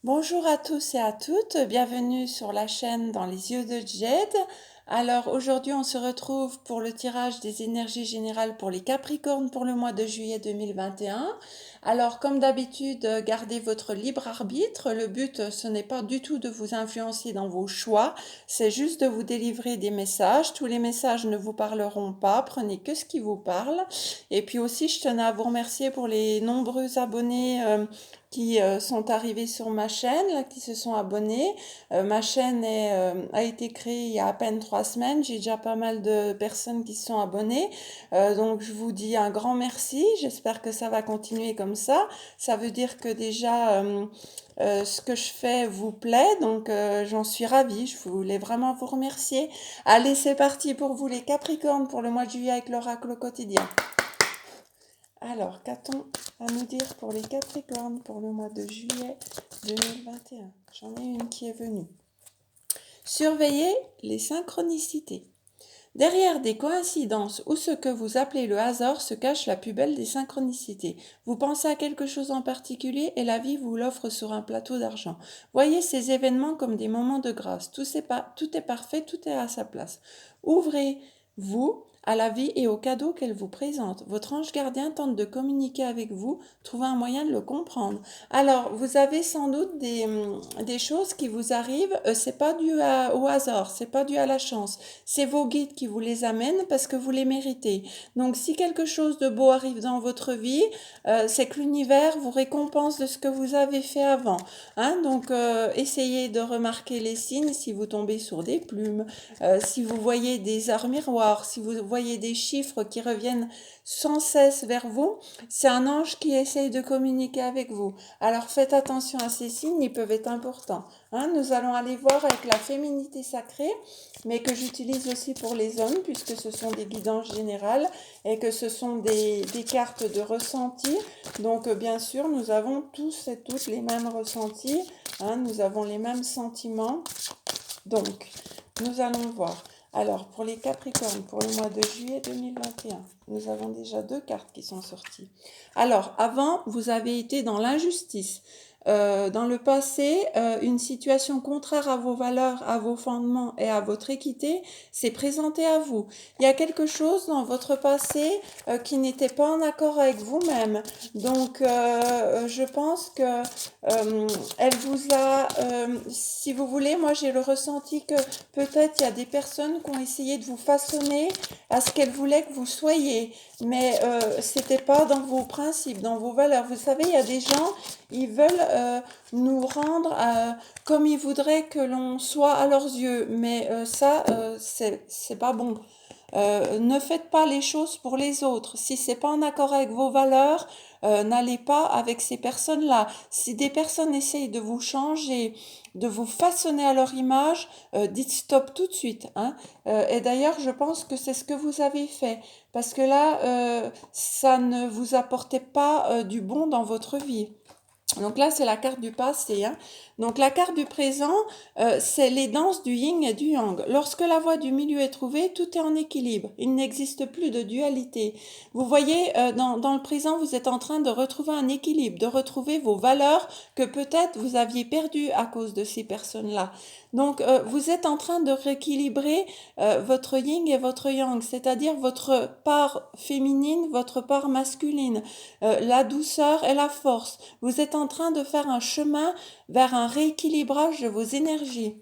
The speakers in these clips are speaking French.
Bonjour à tous et à toutes, bienvenue sur la chaîne Dans les yeux de Jed. Alors aujourd'hui on se retrouve pour le tirage des énergies générales pour les Capricornes pour le mois de juillet 2021. Alors comme d'habitude, gardez votre libre arbitre. Le but ce n'est pas du tout de vous influencer dans vos choix, c'est juste de vous délivrer des messages. Tous les messages ne vous parleront pas, prenez que ce qui vous parle. Et puis aussi je tenais à vous remercier pour les nombreux abonnés qui sont arrivés sur ma chaîne, là, qui se sont abonnés. Ma chaîne a été créée il y a à peine 3 semaines. J'ai déjà pas mal de personnes qui se sont abonnées. Donc je vous dis un grand merci. J'espère que ça va continuer comme ça. Ça veut dire que déjà ce que je fais vous plaît. Donc j'en suis ravie. Je voulais vraiment vous remercier. Allez, c'est parti pour vous les Capricornes pour le mois de juillet avec l'oracle quotidien. Alors, qu'a-t-on à nous dire pour les Capricornes pour le mois de juillet 2021? J'en ai une qui est venue. Surveillez les synchronicités. Derrière des coïncidences ou ce que vous appelez le hasard se cache la plus belle des synchronicités. Vous pensez à quelque chose en particulier et la vie vous l'offre sur un plateau d'argent. Voyez ces événements comme des moments de grâce. Tout est parfait, tout est à sa place. Ouvrez-vous à la vie et aux cadeaux qu'elle vous présente. Votre ange gardien tente de communiquer avec vous, trouvez un moyen de le comprendre. Alors, vous avez sans doute des choses qui vous arrivent, c'est pas au hasard, c'est pas dû à la chance. C'est vos guides qui vous les amènent parce que vous les méritez. Donc si quelque chose de beau arrive dans votre vie, c'est que l'univers vous récompense de ce que vous avez fait avant. Hein. Donc essayez de remarquer les signes si vous tombez sur des plumes, si vous voyez des arts miroirs, si vous voyez des chiffres qui reviennent sans cesse vers vous, c'est un ange qui essaye de communiquer avec vous. Alors faites attention à ces signes, ils peuvent être importants. Hein. Nous allons aller voir avec la féminité sacrée, mais que j'utilise aussi pour les hommes, puisque ce sont des guidances générales et que ce sont des cartes de ressenti. Donc bien sûr, nous avons tous et toutes les mêmes ressentis, hein, nous avons les mêmes sentiments. Donc, nous allons voir. Alors, pour les Capricornes, pour le mois de juillet 2021, nous avons déjà 2 cartes qui sont sorties. Alors, avant, vous avez été dans l'injustice. Dans le passé, une situation contraire à vos valeurs, à vos fondements et à votre équité s'est présentée à vous. Il y a quelque chose dans votre passé qui n'était pas en accord avec vous-même. Donc, je pense que elle vous a, si vous voulez, moi j'ai le ressenti que peut-être il y a des personnes qui ont essayé de vous façonner à ce qu'elles voulaient que vous soyez, mais c'était pas dans vos principes, dans vos valeurs. Vous savez, il y a des gens, ils veulent nous rendre comme ils voudraient que l'on soit à leurs yeux, mais ça, c'est pas bon. Ne faites pas les choses pour les autres. Si c'est pas en accord avec vos valeurs, n'allez pas avec ces personnes-là. Si des personnes essayent de vous changer, de vous façonner à leur image, dites stop tout de suite. Hein. Et d'ailleurs, je pense que c'est ce que vous avez fait. Parce que là, ça ne vous apportait pas du bon dans votre vie. Donc là, c'est la carte du passé. Hein. Donc la carte du présent, c'est les danses du yin et du yang. Lorsque la voie du milieu est trouvée, tout est en équilibre. Il n'existe plus de dualité. Vous voyez, dans le présent, vous êtes en train de retrouver un équilibre, de retrouver vos valeurs que peut-être vous aviez perdues à cause de ces personnes-là. Donc vous êtes en train de rééquilibrer votre yin et votre yang, c'est-à-dire votre part féminine, votre part masculine, la douceur et la force. Vous êtes en train de faire un chemin vers un rééquilibrage de vos énergies.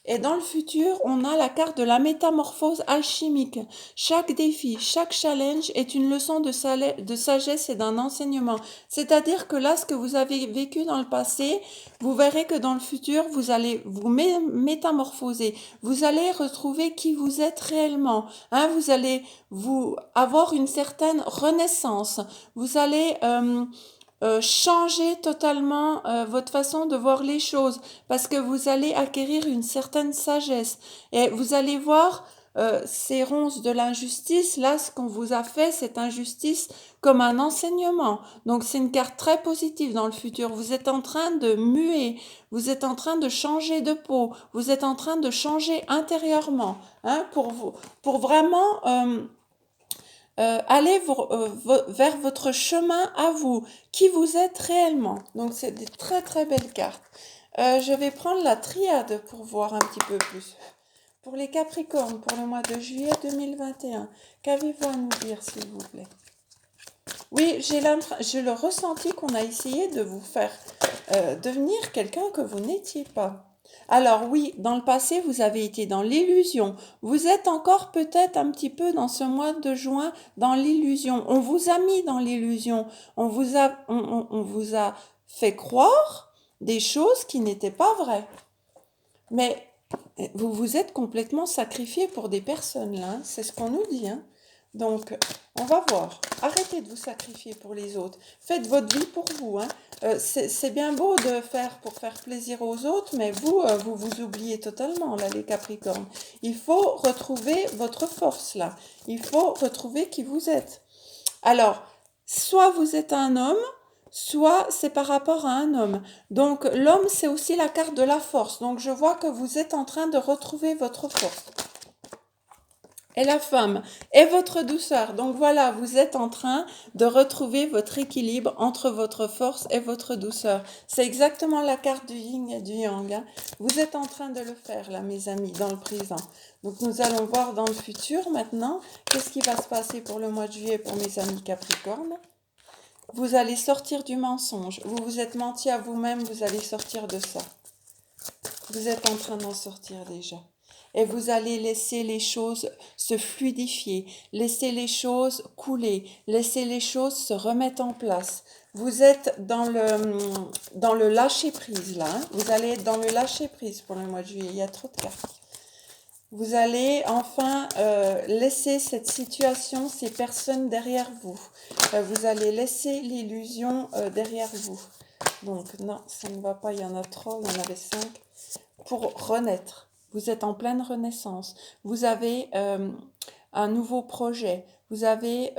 Et dans le futur, on a la carte de la métamorphose alchimique. Chaque défi, chaque challenge est une leçon de sagesse et d'un enseignement. C'est-à-dire que là, ce que vous avez vécu dans le passé, vous verrez que dans le futur, vous allez vous métamorphoser. Vous allez retrouver qui vous êtes réellement. Hein, vous allez vous avoir une certaine renaissance. Vous allez changer totalement votre façon de voir les choses parce que vous allez acquérir une certaine sagesse et vous allez voir ces ronces de l'injustice, là ce qu'on vous a fait, cette injustice comme un enseignement. Donc c'est une carte très positive dans le futur. Vous êtes en train de muer, vous êtes en train de changer de peau, vous êtes en train de changer intérieurement, hein, pour vraiment allez vers votre chemin à vous, qui vous êtes réellement. Donc c'est des très très belles cartes. Je vais prendre la triade pour voir un petit peu plus. Pour les Capricornes, pour le mois de juillet 2021, qu'avez-vous à nous dire, s'il vous plaît? Oui, j'ai le ressenti qu'on a essayé de vous faire devenir quelqu'un que vous n'étiez pas. Alors oui, dans le passé, vous avez été dans l'illusion. Vous êtes encore peut-être un petit peu dans ce mois de juin dans l'illusion. On vous a mis dans l'illusion. On vous a fait croire des choses qui n'étaient pas vraies. Mais vous vous êtes complètement sacrifié pour des personnes là, hein. C'est ce qu'on nous dit, hein. Donc, on va voir. Arrêtez de vous sacrifier pour les autres. Faites votre vie pour vous, hein. C'est bien beau de faire pour faire plaisir aux autres, mais vous vous oubliez totalement, là, les Capricornes. Il faut retrouver votre force, là. Il faut retrouver qui vous êtes. Alors, soit vous êtes un homme, soit c'est par rapport à un homme. Donc, l'homme, c'est aussi la carte de la force. Donc, je vois que vous êtes en train de retrouver votre force. Et la femme est votre douceur. Donc voilà, vous êtes en train de retrouver votre équilibre entre votre force et votre douceur. C'est exactement la carte du yin et du yang, hein. Vous êtes en train de le faire là, mes amis, dans le présent. Donc nous allons voir dans le futur maintenant, qu'est-ce qui va se passer pour le mois de juillet pour mes amis Capricorne. Vous allez sortir du mensonge. Vous vous êtes menti à vous-même, vous allez sortir de ça. Vous êtes en train d'en sortir déjà. Et vous allez laisser les choses se fluidifier, laisser les choses couler, laisser les choses se remettre en place. Vous êtes dans le lâcher-prise là, hein. Vous allez être dans le lâcher-prise pour le mois de juillet, il y a trop de cartes. Vous allez enfin laisser cette situation, ces personnes derrière vous. Vous allez laisser l'illusion derrière vous. Donc non, ça ne va pas, il y en a trop, il y en avait 5. Pour renaître. Vous êtes en pleine renaissance. Vous avez un nouveau projet. Vous avez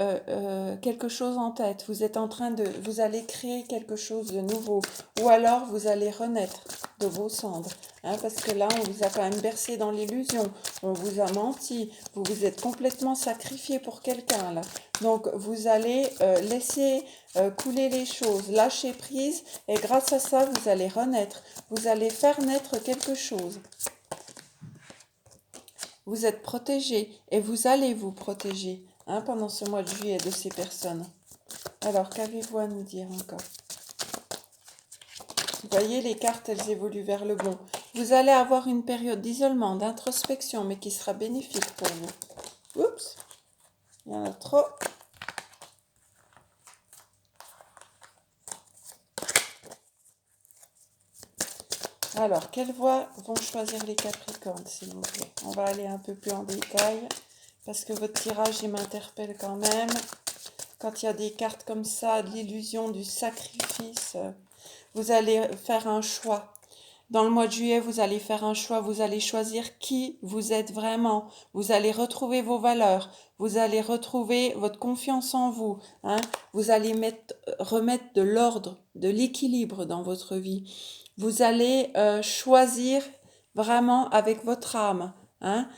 quelque chose en tête. Vous êtes en train vous allez créer quelque chose de nouveau. Ou alors vous allez renaître de vos cendres. Hein, parce que là, on vous a quand même bercé dans l'illusion. On vous a menti. Vous vous êtes complètement sacrifié pour quelqu'un là. Donc vous allez laisser couler les choses, lâcher prise. Et grâce à ça, vous allez renaître. Vous allez faire naître quelque chose. Vous êtes protégé et vous allez vous protéger, hein, pendant ce mois de juillet de ces personnes. Alors, qu'avez-vous à nous dire encore? Vous voyez, les cartes, elles évoluent vers le bon. Vous allez avoir une période d'isolement, d'introspection, mais qui sera bénéfique pour vous. Oups, il y en a trop. Alors, quelles voies vont choisir les Capricornes, s'il vous plaît? On va aller un peu plus en détail, parce que votre tirage, il m'interpelle quand même. Quand il y a des cartes comme ça, de l'illusion, du sacrifice, vous allez faire un choix. Dans le mois de juillet, vous allez faire un choix, vous allez choisir qui vous êtes vraiment. Vous allez retrouver vos valeurs, vous allez retrouver votre confiance en vous, hein. Vous allez remettre de l'ordre, de l'équilibre dans votre vie. Vous allez choisir vraiment avec votre âme, hein,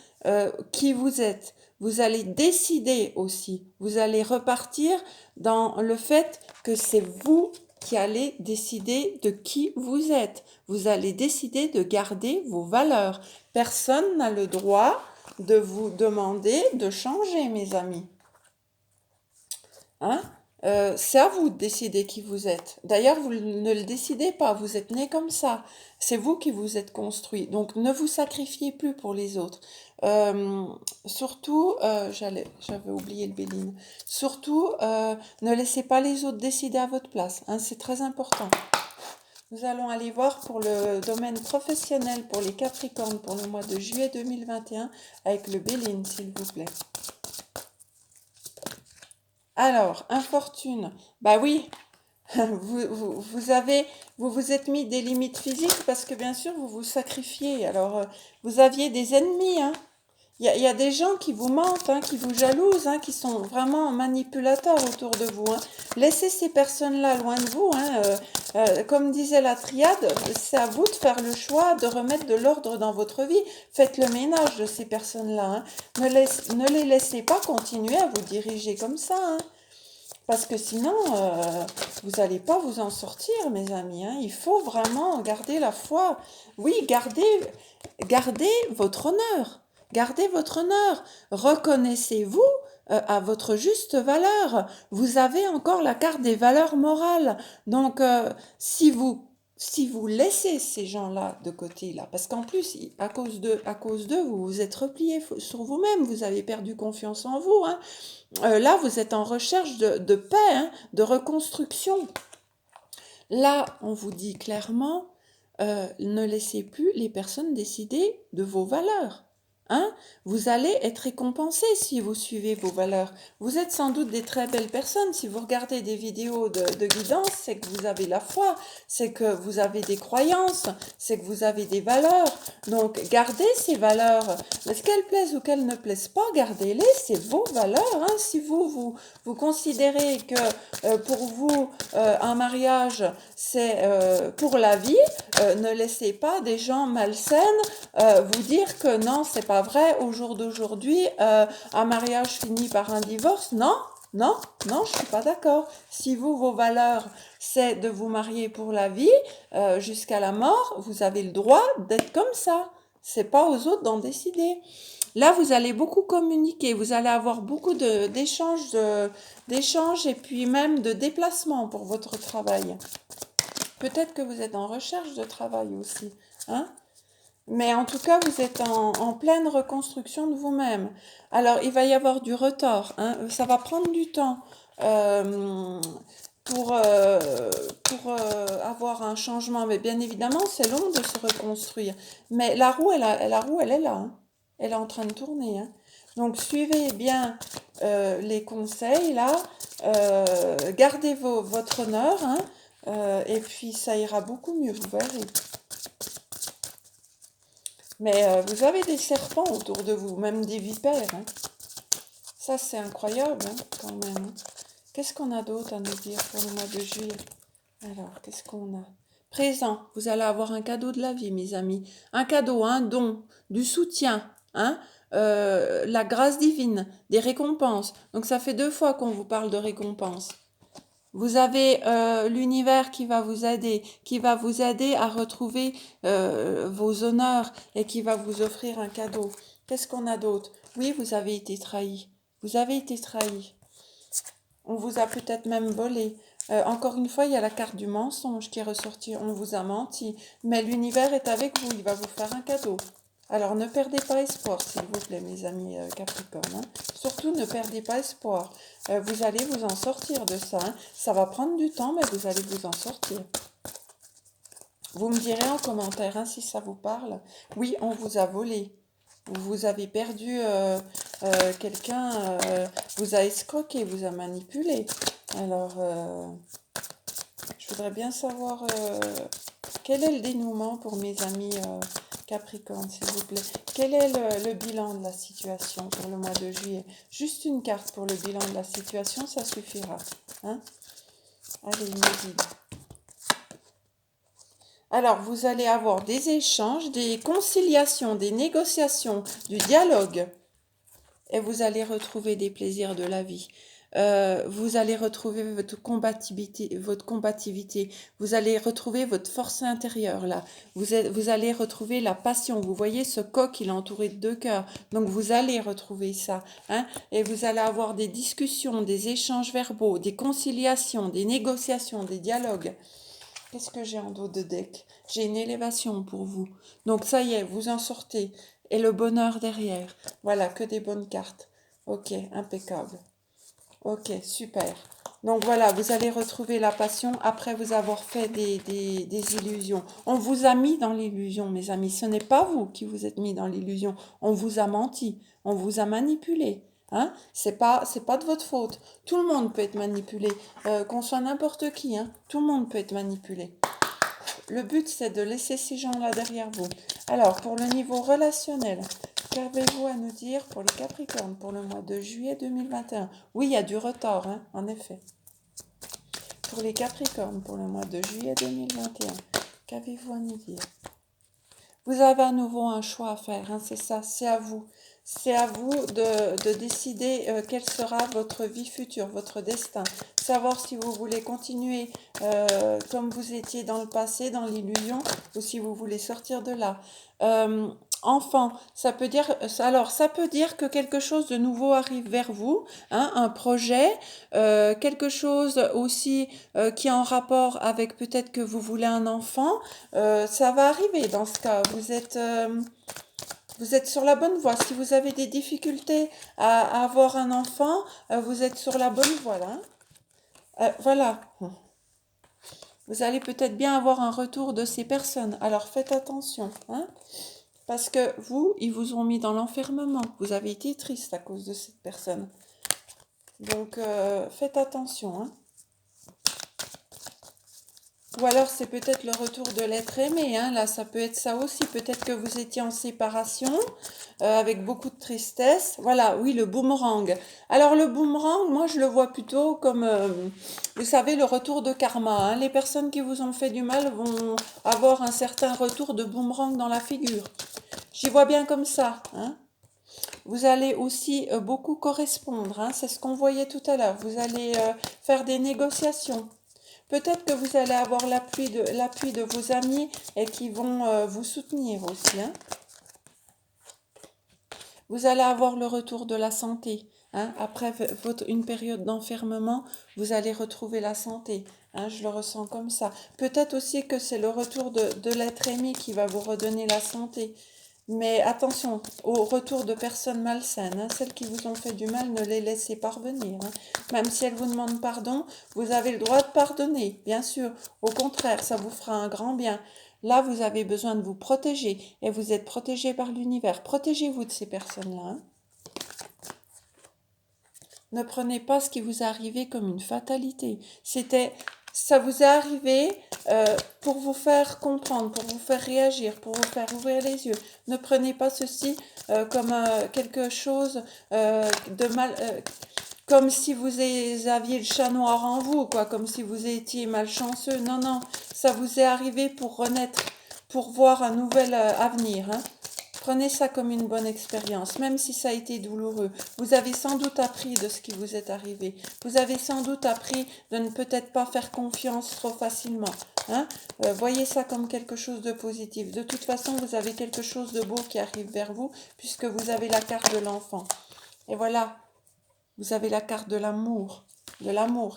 qui vous êtes. Vous allez décider aussi. Vous allez repartir dans le fait que c'est vous qui allez décider de qui vous êtes. Vous allez décider de garder vos valeurs. Personne n'a le droit de vous demander de changer, mes amis. Hein? C'est à vous de décider qui vous êtes. D'ailleurs, vous ne le décidez pas, vous êtes né comme ça. C'est vous qui vous êtes construit. Donc, ne vous sacrifiez plus pour les autres. Surtout, j'avais oublié le Béline. Surtout, ne laissez pas les autres décider à votre place, hein, c'est très important. Nous allons aller voir pour le domaine professionnel pour les Capricornes pour le mois de juillet 2021 avec le Béline, s'il vous plaît. Alors, infortune, bah oui, vous vous êtes mis des limites physiques parce que bien sûr vous vous sacrifiez. Alors, vous aviez des ennemis, hein. Il y a des gens qui vous mentent, hein, qui vous jalousent, hein, qui sont vraiment manipulateurs autour de vous, hein. Laissez ces personnes-là loin de vous, hein. Comme disait la triade, c'est à vous de faire le choix de remettre de l'ordre dans votre vie. Faites le ménage de ces personnes-là, hein. Ne les laissez pas continuer à vous diriger comme ça, hein. Parce que sinon, vous n'allez pas vous en sortir, mes amis, hein. Il faut vraiment garder la foi. Oui, gardez votre honneur. Gardez votre honneur. Reconnaissez-vous à votre juste valeur. Vous avez encore la carte des valeurs morales. Donc, si vous laissez ces gens-là de côté, là, parce qu'en plus, à cause d'eux, vous vous êtes replié sur vous-même, vous avez perdu confiance en vous, hein. Là, vous êtes en recherche de paix, hein, de reconstruction. Là, on vous dit clairement, ne laissez plus les personnes décider de vos valeurs. Hein? Vous allez être récompensé si vous suivez vos valeurs. Vous êtes sans doute des très belles personnes. Si vous regardez des vidéos de guidance, c'est que vous avez la foi, c'est que vous avez des croyances, c'est que vous avez des valeurs. Donc, gardez ces valeurs. Est-ce qu'elles plaisent ou qu'elles ne plaisent pas, gardez-les. C'est vos valeurs. Hein? Si vous considérez que pour vous, un mariage, c'est pour la vie, ne laissez pas des gens malsaines vous dire que non, c'est pas vrai, au jour d'aujourd'hui, un mariage finit par un divorce. Non, non, non, je suis pas d'accord. Si vous, vos valeurs, c'est de vous marier pour la vie, jusqu'à la mort, vous avez le droit d'être comme ça. C'est pas aux autres d'en décider. Là, vous allez beaucoup communiquer, vous allez avoir beaucoup d'échanges et puis même de déplacements pour votre travail. Peut-être que vous êtes en recherche de travail aussi, hein? Mais en tout cas, vous êtes en pleine reconstruction de vous-même. Alors, il va y avoir du retard, hein. Ça va prendre du temps euh, pour avoir un changement. Mais bien évidemment, c'est long de se reconstruire. Mais la roue, elle est là, hein. Elle est en train de tourner, hein. Donc, suivez bien les conseils, là. Gardez votre honneur, hein. Et puis, ça ira beaucoup mieux, vous verrez. Mais vous avez des serpents autour de vous, même des vipères, hein. Ça, c'est incroyable, hein, quand même, hein. Qu'est-ce qu'on a d'autre à nous dire pour le mois de juillet? Alors, qu'est-ce qu'on a? Présent, vous allez avoir un cadeau de la vie, mes amis. Un cadeau, un don, du soutien, hein, la grâce divine, des récompenses. Donc, ça fait 2 fois qu'on vous parle de récompenses. Vous avez l'univers qui va vous aider à retrouver vos honneurs et qui va vous offrir un cadeau. Qu'est-ce qu'on a d'autre? Oui, vous avez été trahi. Vous avez été trahi. On vous a peut-être même volé. Encore une fois, il y a la carte du mensonge qui est ressortie. On vous a menti. Mais l'univers est avec vous. Il va vous faire un cadeau. Alors ne perdez pas espoir, s'il vous plaît, mes amis Capricorne, hein. Surtout ne perdez pas espoir. Vous allez vous en sortir de ça, hein. Ça va prendre du temps, mais vous allez vous en sortir. Vous me direz en commentaire, hein, si ça vous parle. Oui, on vous a volé. Vous avez perdu quelqu'un, vous a escroqué, vous a manipulé. Alors, je voudrais bien savoir quel est le dénouement pour mes amis Capricorne, s'il vous plaît. Quel est le bilan de la situation pour le mois de juillet? Juste une carte pour le bilan de la situation, ça suffira, hein? Allez, une guide. Alors, vous allez avoir des échanges, des conciliations, des négociations, du dialogue. Et vous allez retrouver des plaisirs de la vie. Vous allez retrouver votre combativité, vous allez retrouver votre force intérieure là, vous allez retrouver la passion. Vous voyez ce coq, il est entouré de 2 cœurs, donc vous allez retrouver ça, hein, et vous allez avoir des discussions, des échanges verbaux, des conciliations, des négociations, des dialogues. Qu'est-ce que j'ai en dos de deck? J'ai une élévation pour vous. Donc ça y est, vous en sortez. Et le bonheur derrière. Voilà, que des bonnes cartes. Ok, impeccable. Ok, super. Donc voilà, vous allez retrouver la passion après vous avoir fait des illusions. On vous a mis dans l'illusion, mes amis. Ce n'est pas vous qui vous êtes mis dans l'illusion. On vous a menti. On vous a manipulé. Hein? C'est pas de votre faute. Tout le monde peut être manipulé. Qu'on soit n'importe qui, hein? Tout le monde peut être manipulé. Le but, c'est de laisser ces gens-là derrière vous. Alors, pour le niveau relationnel, Qu'avez-vous à nous dire pour les Capricornes pour le mois de juillet 2021? Oui, il y a du retard, hein, en effet. Pour les Capricornes pour le mois de juillet 2021, qu'avez-vous à nous dire? Vous avez à nouveau un choix à faire, hein, c'est ça, c'est à vous. C'est à vous de décider quelle sera votre vie future, votre destin. Savoir si vous voulez continuer comme vous étiez dans le passé, dans l'illusion, ou si vous voulez sortir de là. Euh, Enfant, ça peut dire que quelque chose de nouveau arrive vers vous, hein, un projet, quelque chose aussi qui est en rapport avec peut-être que vous voulez un enfant. Ça va arriver dans ce cas. Vous êtes sur la bonne voie. Si vous avez des difficultés à avoir un enfant, vous êtes sur la bonne voie là, hein. Voilà. Vous allez peut-être bien avoir un retour de ces personnes. Alors faites attention, hein, parce que vous, ils vous ont mis dans l'enfermement. Vous avez été triste à cause de cette personne. Donc faites attention, hein. Ou alors c'est peut-être le retour de l'être aimé, hein. Là ça peut être ça aussi, peut-être que vous étiez en séparation, avec beaucoup de tristesse. Voilà, oui, le boomerang. Alors le boomerang, moi je le vois plutôt comme, vous savez, le retour de karma, hein. Les personnes qui vous ont fait du mal vont avoir un certain retour de boomerang dans la figure. J'y vois bien comme ça, hein. Vous allez aussi beaucoup correspondre, hein. C'est ce qu'on voyait tout à l'heure. Vous allez faire des négociations. Peut-être que vous allez avoir l'appui de vos amis et qui vont vous soutenir aussi, hein. Vous allez avoir le retour de la santé, hein. Après une période d'enfermement, vous allez retrouver la santé, hein. Je le ressens comme ça. Peut-être aussi que c'est le retour de l'être aimé qui va vous redonner la santé. Mais attention au retour de personnes malsaines, hein. Celles qui vous ont fait du mal, ne les laissez pas revenir, hein. Même si elles vous demandent pardon, vous avez le droit de pardonner, bien sûr. Au contraire, ça vous fera un grand bien. Là, vous avez besoin de vous protéger et vous êtes protégé par l'univers. Protégez-vous de ces personnes-là, hein. Ne prenez pas ce qui vous est arrivé comme une fatalité. Ça vous est arrivé pour vous faire comprendre, pour vous faire réagir, pour vous faire ouvrir les yeux. Ne prenez pas ceci comme quelque chose de mal, comme si vous aviez le chat noir en vous, quoi, comme si vous étiez malchanceux. Non, non, ça vous est arrivé pour renaître, pour voir un nouvel avenir, hein. Prenez ça comme une bonne expérience, même si ça a été douloureux. Vous avez sans doute appris de ce qui vous est arrivé. Vous avez sans doute appris de ne peut-être pas faire confiance trop facilement, hein. Voyez ça comme quelque chose de positif. De toute façon, vous avez quelque chose de beau qui arrive vers vous, puisque vous avez la carte de l'enfant. Et voilà, vous avez la carte de l'amour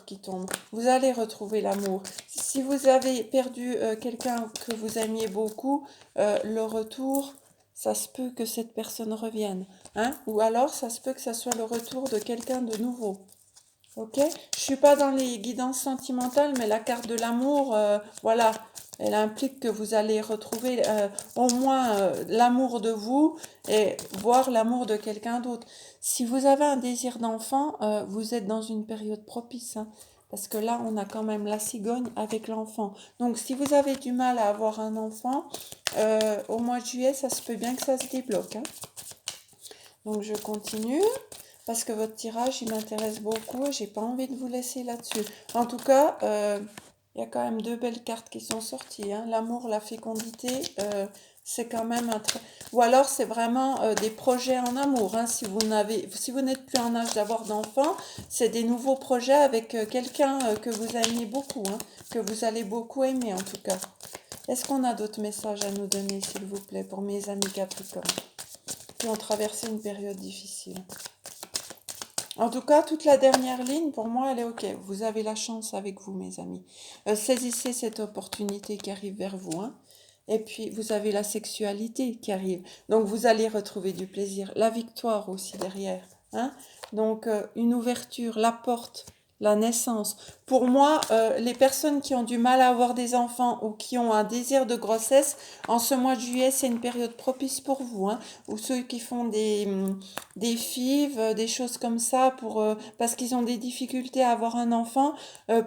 qui tombe. Vous allez retrouver l'amour. Si vous avez perdu quelqu'un que vous aimiez beaucoup, le retour, ça se peut que cette personne revienne, hein? Ou alors, ça se peut que ça soit le retour de quelqu'un de nouveau. Ok? Je suis pas dans les guidances sentimentales, mais la carte de l'amour, voilà, elle implique que vous allez retrouver au moins l'amour de vous et voir l'amour de quelqu'un d'autre. Si vous avez un désir d'enfant, vous êtes dans une période propice, hein, parce que là, on a quand même la cigogne avec l'enfant. Donc, si vous avez du mal à avoir un enfant, au mois de juillet, ça se peut bien que ça se débloque, hein. Donc, je continue parce que votre tirage, il m'intéresse beaucoup et j'ai pas envie de vous laisser là-dessus. En tout cas, il y a quand même deux belles cartes qui sont sorties, hein. L'amour, la fécondité, c'est quand même un très... Ou alors, c'est vraiment des projets en amour, hein. Si vous n'êtes plus en âge d'avoir d'enfants, c'est des nouveaux projets avec quelqu'un que vous aimez beaucoup, hein, que vous allez beaucoup aimer en tout cas. Est-ce qu'on a d'autres messages à nous donner, s'il vous plaît, pour mes amis Capricorne qui ont traversé une période difficile? En tout cas, toute la dernière ligne, pour moi, elle est OK. Vous avez la chance avec vous, mes amis. Saisissez cette opportunité qui arrive vers vous, hein. Et puis, vous avez la sexualité qui arrive. Donc, vous allez retrouver du plaisir. La victoire aussi derrière, hein. Donc, une ouverture, la porte la naissance. Pour moi, les personnes qui ont du mal à avoir des enfants ou qui ont un désir de grossesse, en ce mois de juillet, c'est une période propice pour vous, hein. Ou ceux qui font des FIV, des choses comme ça, parce qu'ils ont des difficultés à avoir un enfant.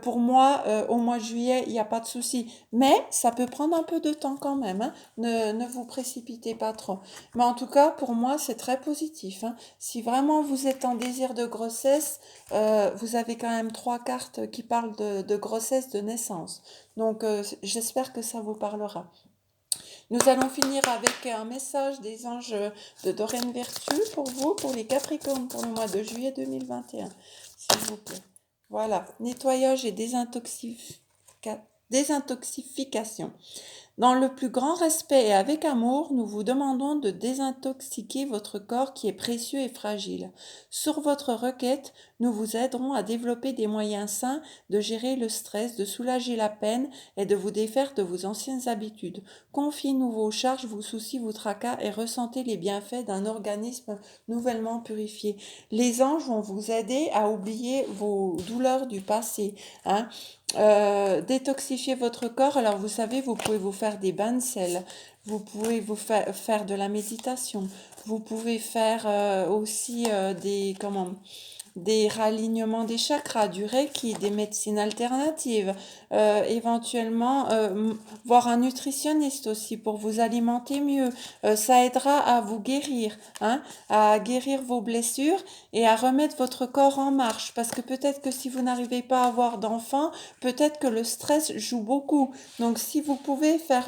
Pour moi, au mois de juillet, il n'y a pas de souci. Mais ça peut prendre un peu de temps quand même, hein. Ne vous précipitez pas trop. Mais en tout cas, pour moi, c'est très positif, hein. Si vraiment vous êtes en désir de grossesse, vous avez quand même trois cartes qui parlent de grossesse, de naissance. Donc, j'espère que ça vous parlera. Nous allons finir avec un message des anges de Doreen Vertu pour vous, pour les Capricornes, pour le mois de juillet 2021, s'il vous plaît. Voilà, nettoyage et désintoxification. Dans le plus grand respect et avec amour, nous vous demandons de désintoxiquer votre corps qui est précieux et fragile. Sur votre requête, nous vous aiderons à développer des moyens sains de gérer le stress, de soulager la peine et de vous défaire de vos anciennes habitudes. Confiez-nous vos charges, vos soucis, vos tracas et ressentez les bienfaits d'un organisme nouvellement purifié. Les anges vont vous aider à oublier vos douleurs du passé, hein. Détoxifier votre corps. Alors vous savez, vous pouvez vous faire des bains de sel, vous pouvez faire de la méditation, vous pouvez faire aussi des ralignements des chakras, du Reiki, des médecines alternatives, éventuellement voir un nutritionniste aussi pour vous alimenter mieux. Ça aidera à vous guérir, hein, à guérir vos blessures et à remettre votre corps en marche. Parce que peut-être que si vous n'arrivez pas à avoir d'enfants, peut-être que le stress joue beaucoup. Donc si vous pouvez faire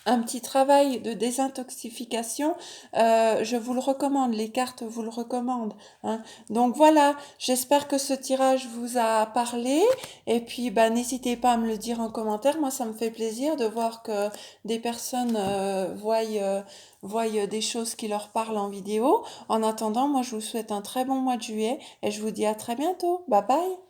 un petit travail de désintoxification, je vous le recommande, les cartes vous le recommandent, hein. Donc voilà, j'espère que ce tirage vous a parlé et puis bah, n'hésitez pas à me le dire en commentaire, moi ça me fait plaisir de voir que des personnes voient des choses qui leur parlent en vidéo. En attendant, moi je vous souhaite un très bon mois de juillet et je vous dis à très bientôt, bye bye.